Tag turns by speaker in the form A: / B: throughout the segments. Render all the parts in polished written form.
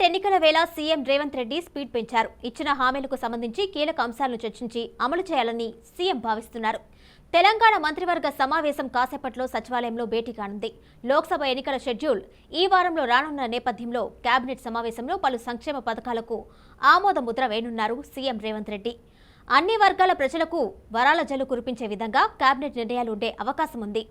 A: ఎన్నికల వేళ CM Revanth Reddy speed పెంచారు. ఇచ్చిన హామీలకు సంబంధించి కీలక అంశాలను చర్చించి అమలు చేయాలని సీఎం భావిస్తున్నారు. తెలంగాణ మంత్రివర్గ సమావేశం కాసేపట్లో సచివాలయంలో భేటీ కానుంది. లోక్సభ ఎన్నికల షెడ్యూల్ ఈ వారంలో రానున్న నేపథ్యంలో కేబినెట్ సమావేశంలో పలు సంక్షేమ పథకాలకు ఆమోద ముద్ర వేయనున్నారు సీఎం రేవంత్ రెడ్డి. అన్ని వర్గాల ప్రజలకు వరాల జల్లు కురిపించే విధంగా కేబినెట్ నిర్ణయాలు ఉండే అవకాశం ఉంది.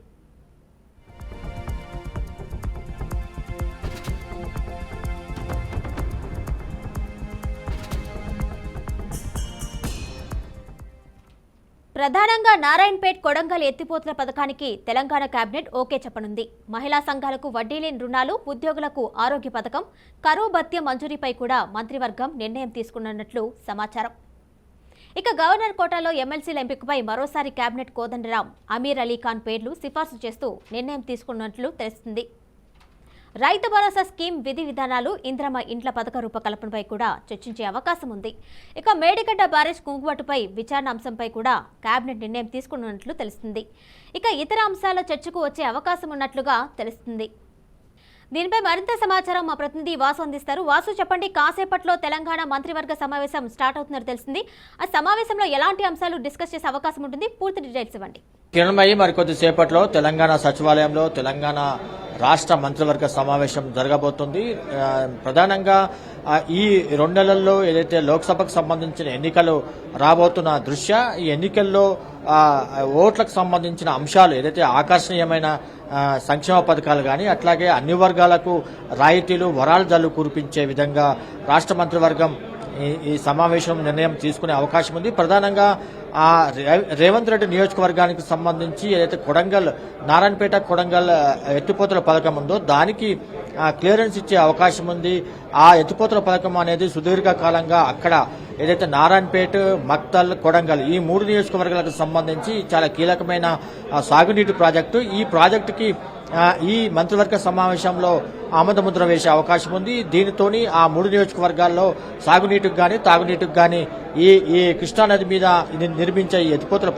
A: ప్రధానంగా నారాయణపేట్ కొడంగల్ ఎత్తిపోతల పథకానికి తెలంగాణ కేబినెట్ ఓకే చెప్పనుంది. మహిళా సంఘాలకు వడ్డీ లేని రుణాలు, ఉద్యోగులకు ఆరోగ్య పథకం, కరువు భత్యం మంజూరీపై కూడా మంత్రివర్గం నిర్ణయం తీసుకున్నట్లు సమాచారం. ఇక గవర్నర్ కోటాలో ఎమ్మెల్సీల ఎంపికపై మరోసారి కేబినెట్ కోదండరాం, అమీర్ అలీ ఖాన్ పేర్లు సిఫార్సు చేస్తూ నిర్ణయం తీసుకున్నట్లు తెలుస్తుంది. రైతు భరోసా స్కీమ్ విధి విధానాలు, ఇంద్రమ్మ ఇండ్ల పథక రూపకల్పనపై కూడా చర్చించే అవకాశం ఉంది. ఇక మేడిగడ్డ బ్యారేజ్ కుంగుబాటుపై విచారణ అంశంపై కూడా కేబినెట్ నిర్ణయం తీసుకున్నట్లు తెలుస్తుంది. ఇక ఇతర అంశాల చర్చకు వచ్చే అవకాశం ఉన్నట్లుగా తెలుస్తుంది. దీనిపై మరింత సమాచారం మా ప్రతినిధి వాసు అందిస్తారు. వాసు, చెప్పండి, కాసేపట్లో తెలంగాణ మంత్రివర్గ సమావేశం స్టార్ట్ అవుతున్నట్టు తెలిసింది. ఆ సమావేశంలో ఎలాంటి అంశాలు డిస్కస్ చేసే అవకాశం ఉంటుంది? పూర్తి డీటెయిల్స్ ఇవ్వండి.
B: కిరణ్మయి, మరికొద్దిసేపట్లో తెలంగాణ సచివాలయంలో తెలంగాణ రాష్ట్ర మంత్రివర్గ సమావేశం జరగబోతుంది. ప్రధానంగా ఈ 2 నెలల్లో ఏదైతే లోక్సభకు సంబంధించిన ఎన్నికలు రాబోతున్న దృష్ట్యా ఈ ఎన్నికల్లో ఓట్లకు సంబంధించిన అంశాలు ఏదైతే ఆకర్షణీయమైన సంక్షేమ పథకాలు కానీ అట్లాగే అన్ని వర్గాలకు రాయితీలు, వరాల జల్లు కురిపించే విధంగా రాష్ట్ర మంత్రివర్గం ఈ సమావేశం నిర్ణయం తీసుకునే అవకాశం ఉంది. ప్రధానంగా రేవంత్ రెడ్డి నియోజకవర్గానికి సంబంధించి ఏదైతే కొడంగల్, నారాయణపేట కొడంగల్ ఎత్తిపోతల పథకం ఉందో దానికి క్లియరెన్స్ ఇచ్చే అవకాశం ఉంది. ఆ ఎత్తిపోతల పథకం అనేది సుదీర్ఘకాలంగా అక్కడ ఏదైతే నారాయణపేట, మక్తల్, కొడంగల్ ఈ 3 నియోజకవర్గాలకు సంబంధించి చాలా కీలకమైన సాగునీటి ప్రాజెక్టు. ఈ ప్రాజెక్టుకి ఈ మంత్రివర్గ సమావేశంలో ఆమోదముద్ర వేసే అవకాశం ఉంది. దీనితోని ఆ 3 నియోజకవర్గాల్లో సాగునీటికి గాని తాగునీటికి గాని ఈ కృష్ణానది మీద నిర్మించే ఈ ఎత్తిపోతల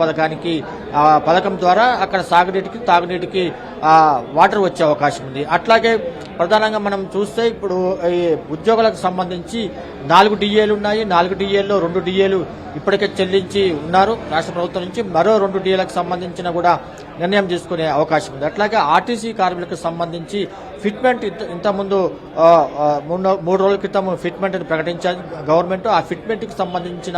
B: పథకం ద్వారా అక్కడ సాగునీటికి తాగునీటికి వాటర్ వచ్చే అవకాశం ఉంది. అట్లాగే ప్రధానంగా మనం చూస్తే ఇప్పుడు ఈ ఉద్యోగులకు సంబంధించి 4 డిఏలు ఉన్నాయి. 4 డిఏల్లో 2 డిఏలు ఇప్పటికే చెల్లించి ఉన్నారు రాష్ట్ర ప్రభుత్వం నుంచి. మరో 2 డిఏలకు సంబంధించిన కూడా నిర్ణయం తీసుకునే అవకాశం ఉంది. అట్లాగే ఆర్టీసీ కార్మికులకు సంబంధించి ఫిట్మెంట్ ఇంతకుముందు 3 రోజుల క్రితం ఫిట్మెంట్ ప్రకటించారు గవర్నమెంట్. ఆ ఫిట్మెంట్ కి సంబంధించిన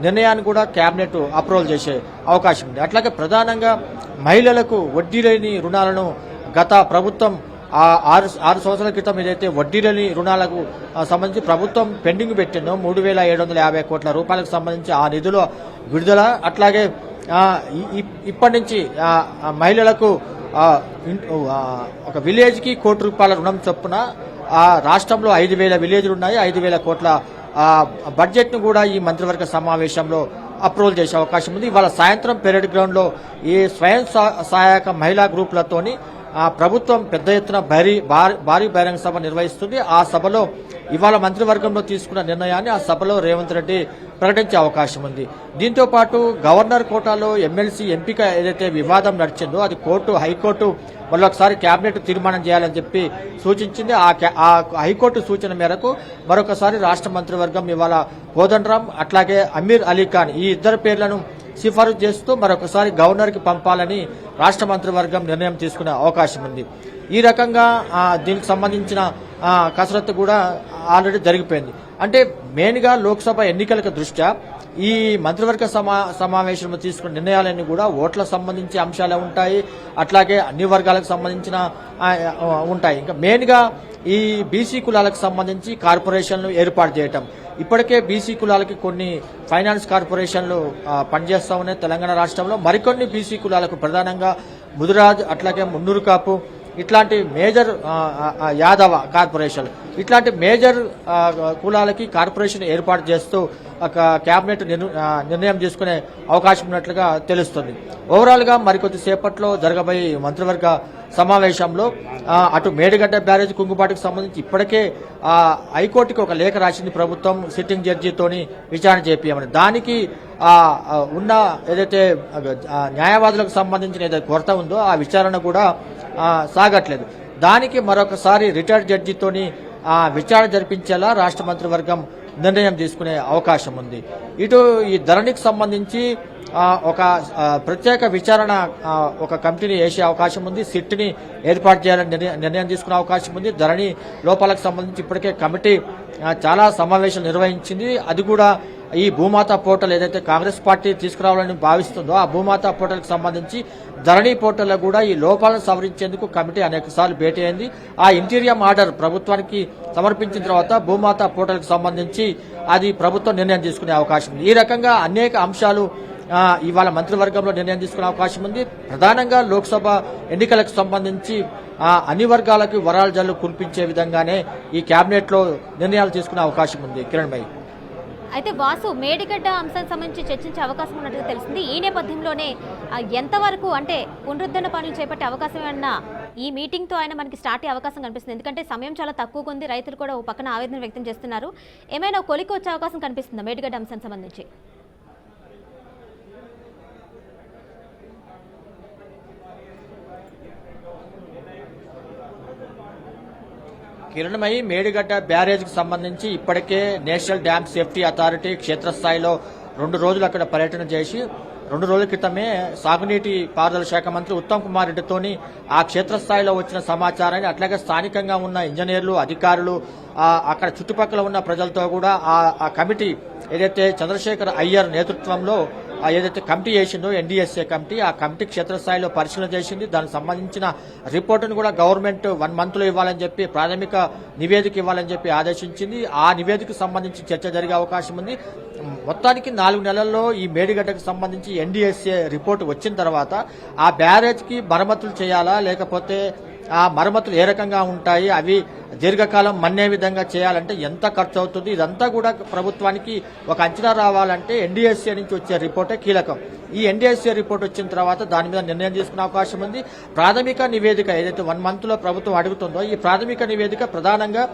B: నిర్ణయాన్ని కూడా కేబినెట్ అప్రూవల్ చేసే అవకాశం ఉంది. అట్లాగే ప్రధానంగా మహిళలకు వడ్డీ లేని రుణాలను గత ప్రభుత్వం 6 సంవత్సరాల క్రితం ఏదైతే వడ్డీ లేని రుణాలకు సంబంధించి ప్రభుత్వం పెండింగ్ పెట్టిందో 3,750 కోట్ల రూపాయలకు సంబంధించి ఆ నిధుల విడుదల, అట్లాగే ఇప్పటి నుంచి మహిళలకు ఒక విలేజ్ కి ₹1,00,00,000 రుణం చొప్పున రాష్ట్రంలో 5,000 విలేజ్లు ఉన్నాయి. 5,000 కోట్ల బడ్జెట్ ను కూడా ఈ మంత్రివర్గ సమావేశంలో అప్రూవల్ చేసే అవకాశం ఉంది. ఇవాళ సాయంత్రం పెరేడ్ గ్రౌండ్ లో ఈ స్వయం సహాయక మహిళా గ్రూపులతోని ప్రభుత్వం పెద్ద ఎత్తున భారీ బహిరంగ సభ నిర్వహిస్తుంది. ఆ సభలో ఇవాళ మంత్రివర్గంలో తీసుకున్న నిర్ణయాన్ని ఆ సభలో రేవంత్ రెడ్డి ప్రకటించే అవకాశం ఉంది. దీంతో పాటు గవర్నర్ కోటాలో ఎమ్మెల్సీ ఎంపిక ఏదైతే వివాదం నడిచిందో అది హైకోర్టు మరొకసారి కేబినెట్ తీర్మానం చేయాలని చెప్పి సూచించింది. ఆ హైకోర్టు సూచన మేరకు మరొకసారి రాష్ట్ర మంత్రివర్గం ఇవాళ కోదండరాం అట్లాగే అమీర్ అలీ ఖాన్ ఈ 2 పేర్లను సిఫారసు చేస్తూ మరొకసారి గవర్నర్ కి పంపాలని రాష్ట్ర మంత్రివర్గం నిర్ణయం తీసుకునే అవకాశం ఉంది. ఈ రకంగా దీనికి సంబంధించిన కసరత్తు కూడా ఆల్రెడీ జరిగిపోయింది. అంటే మెయిన్ గా లోక్సభ ఎన్నికలకు దృష్ట్యా ఈ మంత్రివర్గ సమావేశంలో తీసుకున్న నిర్ణయాలన్నీ కూడా ఓట్లకు సంబంధించి అంశాలే ఉంటాయి. అట్లాగే అన్ని వర్గాలకు సంబంధించిన ఉంటాయి. ఇంకా మెయిన్ గా ఈ బీసీ కులాలకు సంబంధించి కార్పొరేషన్లు ఏర్పాటు చేయటం. ఇప్పటికే బీసీ కులాలకి కొన్ని ఫైనాన్స్ కార్పొరేషన్లు పనిచేస్తా ఉన్నాయి తెలంగాణ రాష్ట్రంలో. మరికొన్ని బీసీ కులాలకు ప్రధానంగా ముదిరాజ్, అట్లాగే మున్నూరు కాపు ఇట్లాంటి మేజర్ యాదవ కార్పొరేషన్ ఇట్లాంటి మేజర్ కులాలకి కార్పొరేషన్ ఏర్పాటు చేస్తూ ఒక కేబినెట్ నిర్ణయం తీసుకునే అవకాశం ఉన్నట్లుగా తెలుస్తుంది. ఓవరాల్ గా మరికొద్ది సేపట్లో జరగబోయే మంత్రివర్గ సమావేశంలో అటు మేడిగడ్డ బ్యారేజ్ కుంగుబాటుకు సంబంధించి ఇప్పటికే హైకోర్టుకి ఒక లేఖ రాసింది ప్రభుత్వం సిట్టింగ్ జడ్జితోని విచారణ చేపియమని. దానికి ఉన్న ఏదైతే న్యాయవాదులకు సంబంధించిన ఏదైతే కొరత ఉందో ఆ విచారణ కూడా సాగట్లేదు. దానికి మరొకసారి రిటైర్డ్ జడ్జితోని విచారణ జరిపించేలా రాష్ట్ర మంత్రివర్గం నిర్ణయం తీసుకునే అవకాశం ఉంది. ఇటు ఈ ధరణికి సంబంధించి ఒక ప్రత్యేక విచారణ ఒక కమిటీని వేసే అవకాశం ఉంది. సిట్ని ఏర్పాటు చేయాలని నిర్ణయం తీసుకునే అవకాశం ఉంది. ధరణి లోపాలకు సంబంధించి ఇప్పటికే కమిటీ చాలా సమావేశాలు నిర్వహించింది. అది కూడా ఈ భూమాత పోర్టల్ ఏదైతే కాంగ్రెస్ పార్టీ తీసుకురావాలని భావిస్తుందో ఆ భూమాత పోర్టల్కి సంబంధించి ధరణి పోర్టల్లో కూడా ఈ లోపాలను సవరించేందుకు కమిటీ అనేకసార్లు భేటీ అయింది. ఆ ఇంటీరియం ఆర్డర్ ప్రభుత్వానికి సమర్పించిన తర్వాత భూమాత పోర్టల్కి సంబంధించి అది ప్రభుత్వం నిర్ణయం తీసుకునే అవకాశం ఉంది. ఈ రకంగా అనేక అంశాలు ఇవాళ మంత్రివర్గంలో నిర్ణయం తీసుకునే అవకాశం ఉంది. ప్రధానంగా లోక్సభ ఎన్నికలకు సంబంధించి అన్ని వర్గాలకు వరాల జల్లు కురిపించే విధంగానే ఈ కేబినెట్ లో నిర్ణయాలు తీసుకునే అవకాశం ఉంది. కిరణ్ భాయ్,
A: అయితే వాసు మేడిగడ్డ అంశానికి సంబంధించి చర్చించే అవకాశం ఉన్నట్టుగా తెలిసింది. ఈ నేపథ్యంలోనే ఎంతవరకు అంటే పునరుద్ధరణ పనులు చేపట్టే అవకాశం ఏమన్నా ఈ మీటింగ్తో ఆయన మనకి స్టార్ట్ అయ్యే అవకాశం కనిపిస్తుంది? ఎందుకంటే సమయం చాలా తక్కువగా ఉంది, రైతులు కూడా ఓ పక్కన ఆవేదన వ్యక్తం చేస్తున్నారు. ఏమైనా కొలికి వచ్చే అవకాశం కనిపిస్తుందా మేడిగడ్డ అంశానికి సంబంధించి?
B: కిరణమయి, మేడిగడ్డ బ్యారేజ్కి సంబంధించి ఇప్పటికే నేషనల్ డ్యామ్ సేఫ్టీ అథారిటీ క్షేత్రస్థాయిలో 2 రోజులు అక్కడ పర్యటన చేసి 2 రోజుల క్రితమే సాగునీటి పారుదల శాఖ మంత్రి ఉత్తమ్ కుమార్ రెడ్డితోని ఆ క్షేత్రస్థాయిలో వచ్చిన సమాచారాన్ని అట్లాగే స్థానికంగా ఉన్న ఇంజనీర్లు, అధికారులు, అక్కడ చుట్టుపక్కల ఉన్న ప్రజలతో కూడా ఆ కమిటీ ఏదైతే చంద్రశేఖర్ అయ్యర్ నేతృత్వంలో ఏదైతే కమిటీ చేసిందో ఎన్డీఎస్ఏ కమిటీ, ఆ కమిటీ క్షేత్రస్థాయిలో పరిశీలన చేసింది. దానికి సంబంధించిన రిపోర్టును కూడా గవర్నమెంట్ 1 month లో ఇవ్వాలని చెప్పి, ప్రాథమిక నివేదిక ఇవ్వాలని చెప్పి ఆదేశించింది. ఆ నివేదికకు సంబంధించి చర్చ జరిగే అవకాశం ఉంది. మొత్తానికి 4 నెలల్లో ఈ మేడిగడ్డకు సంబంధించి ఎన్డీఎస్ఏ రిపోర్టు వచ్చిన తర్వాత ఆ బ్యారేజ్కి మరమ్మతులు చేయాలా, లేకపోతే ఆ మరమ్మతులు ఏ రకంగా ఉంటాయి, అవి దీర్ఘకాలం మన్నే విధంగా చేయాలంటే ఎంత ఖర్చు అవుతుంది, ఇదంతా కూడా ప్రభుత్వానికి ఒక అంచనా రావాలంటే ఎన్డీఎస్ఏ నుంచి వచ్చే రిపోర్టే కీలకం. ఈ ఎన్డీఎస్ఏ రిపోర్ట్ వచ్చిన తర్వాత దాని మీద నిర్ణయం తీసుకునే అవకాశం ఉంది. ప్రాథమిక నివేదిక ఏదైతే 1 month లో ప్రభుత్వం అడుగుతుందో ఈ ప్రాథమిక నివేదిక ప్రధానంగా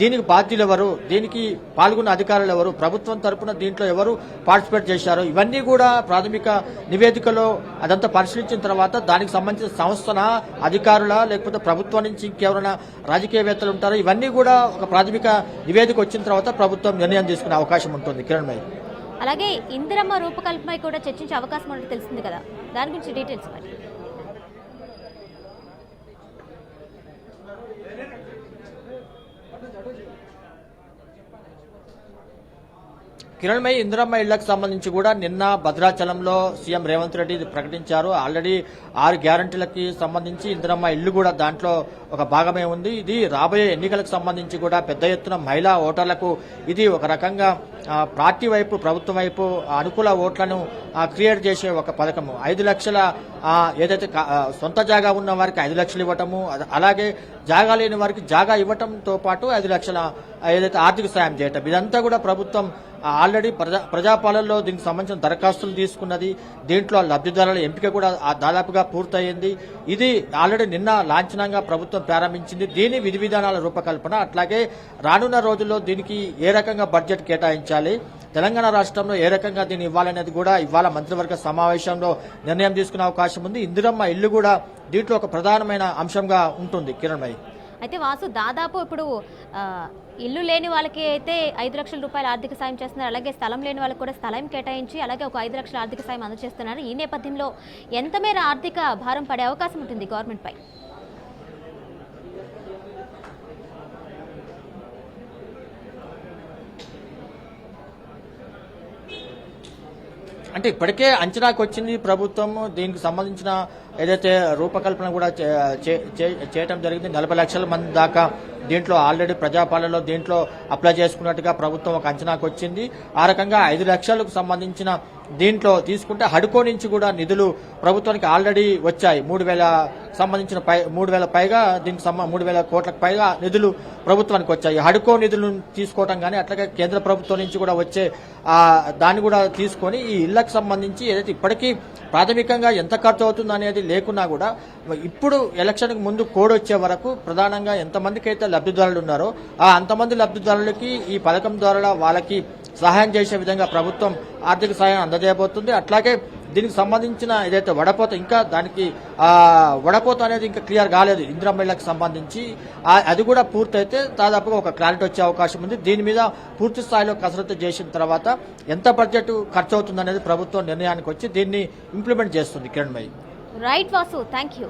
B: దీనికి బాధ్యులు ఎవరు, దీనికి పాల్గొన్న అధికారులు ఎవరు, ప్రభుత్వం తరపున దీంట్లో ఎవరు పార్టిసిపేట్ చేశారు, ఇవన్నీ కూడా ప్రాథమిక నివేదికలో అదంతా పరిశీలించిన తర్వాత దానికి సంబంధించిన సంస్థన, అధికారుల, లేకపోతే ప్రభుత్వం నుంచి ఇంకెవరైనా రాజకీయవేత్తలు ఉంటారో ఇవన్నీ కూడా ఒక ప్రాథమిక నివేదిక వచ్చిన తర్వాత ప్రభుత్వం నిర్ణయం తీసుకునే అవకాశం ఉంటుంది. కిరణ్ భాయ్,
A: అలాగే ఇందిరమ్మ రూపకల్పనపై కూడా చర్చించే అవకాశం ఉన్నట్టు తెలిసింది కదా, దాని గురించి డీటెయిల్స్ మరి.
B: కిరణ్మయి, ఇందిరమ్మ ఇళ్లకు సంబంధించి కూడా నిన్న భద్రాచలంలో సీఎం రేవంత్ రెడ్డి ప్రకటించారు. ఆల్రెడీ 6 గ్యారంటీలకి సంబంధించి ఇందిరమ్మ ఇళ్లు కూడా దాంట్లో ఒక భాగమే ఉంది. ఇది రాబోయే ఎన్నికలకు సంబంధించి కూడా పెద్ద ఎత్తున మహిళా ఓటర్లకు ఇది ఒక రకంగా పార్టీ వైపు, ప్రభుత్వం వైపు అనుకూల ఓట్లను క్రియేట్ చేసే ఒక పథకము. 5 లక్షల ఏదైతే సొంత జాగా ఉన్న వారికి 5 లక్షలు ఇవ్వటము, అలాగే జాగా లేని వారికి జాగా ఇవ్వటంతో పాటు 5 లక్షల ఏదైతే ఆర్థిక సాయం చేయటం, ఇదంతా కూడా ప్రభుత్వం ఆల్రెడీ ప్రజాపాలనలో దీనికి సంబంధించిన దరఖాస్తులు తీసుకున్నది. దీంట్లో లబ్ధిదారుల ఎంపిక కూడా దాదాపుగా పూర్తయింది. ఇది ఆల్రెడీ నిన్న లాంఛనంగా ప్రభుత్వం ప్రారంభించింది. దీని విధి విధానాల రూపకల్పన, అట్లాగే రానున్న రోజుల్లో దీనికి ఏ రకంగా బడ్జెట్ కేటాయించాలి, తెలంగాణ రాష్ట్రంలో ఏ రకంగా దీన్ని ఇవ్వాలనేది కూడా ఇవాళ మంత్రివర్గ సమావేశంలో నిర్ణయం తీసుకునే అవకాశం ఉంది. ఇందిరమ్మ ఇల్లు కూడా దీంట్లో ఒక ప్రధానమైన అంశంగా ఉంటుంది. కిరణ్ భాయ్,
A: అయితే వాసు దాదాపు ఇప్పుడు ఇల్లు లేని వాళ్ళకి అయితే 5 లక్షల రూపాయల ఆర్థిక సాయం చేస్తున్నారు, అలాగే స్థలం లేని వాళ్ళకి కూడా స్థలం కేటాయించి అలాగే ఒక 5 లక్షల ఆర్థిక సాయం అందజేస్తున్నారు. ఈ నేపథ్యంలో ఎంత మేర ఆర్థిక భారం పడే అవకాశం ఉంటుంది గవర్నమెంట్ పై?
B: అంటే ఇప్పటికే అంచనాకు వచ్చింది ప్రభుత్వం. దీనికి సంబంధించిన ఏదైతే రూపకల్పన కూడా చేయటం జరిగింది. 40 లక్షల మంది దాకా దీంట్లో ఆల్రెడీ ప్రజాపాలనలో దీంట్లో అప్లై చేసుకున్నట్టుగా ప్రభుత్వం ఒక అంచనాకు వచ్చింది. ఆ రకంగా 5 లక్షలకు సంబంధించిన దీంట్లో తీసుకుంటే హడ్కో నుంచి కూడా నిధులు ప్రభుత్వానికి ఆల్రెడీ వచ్చాయి. 3,000 సంబంధించిన 3,000 పైగా దీనికి 3,000 కోట్లకు పైగా నిధులు ప్రభుత్వానికి వచ్చాయి. హడ్కో నిధులను తీసుకోవటం కానీ అట్లాగే కేంద్ర ప్రభుత్వం నుంచి కూడా వచ్చే దాన్ని కూడా తీసుకొని ఈ ఇళ్లకు సంబంధించి ఏదైతే ఇప్పటికీ ప్రాథమికంగా ఎంత ఖర్చు అవుతుంది అనేది లేకున్నా కూడా ఇప్పుడు ఎలక్షన్కి ముందు కోడ్ వచ్చే వరకు ప్రధానంగా ఎంతమందికి అయితే లబ్ధిదారులు ఉన్నారో అంతమంది లబ్ధిదారులకి ఈ పథకం ద్వారా వాళ్ళకి సహాయం చేసే విధంగా ప్రభుత్వం ఆర్థిక సహాయం అందజేయబోతుంది. అట్లాగే దీనికి సంబంధించిన ఏదైతే వడపోత ఇంకా దానికి వడపోత అనేది ఇంకా క్లియర్ కాలేదు ఇందిరా మహిళలకు సంబంధించి. అది కూడా పూర్తయితే దాదాపుగా ఒక క్లారిటీ వచ్చే అవకాశం ఉంది. దీని మీద పూర్తి స్థాయిలో కసరత్తు చేసిన తర్వాత ఎంత బడ్జెట్ ఖర్చు అవుతుంది అనేది ప్రభుత్వం నిర్ణయానికి వచ్చి దీన్ని ఇంప్లిమెంట్ చేస్తుంది. Kiranmayi.
A: Right Vasu, thank you.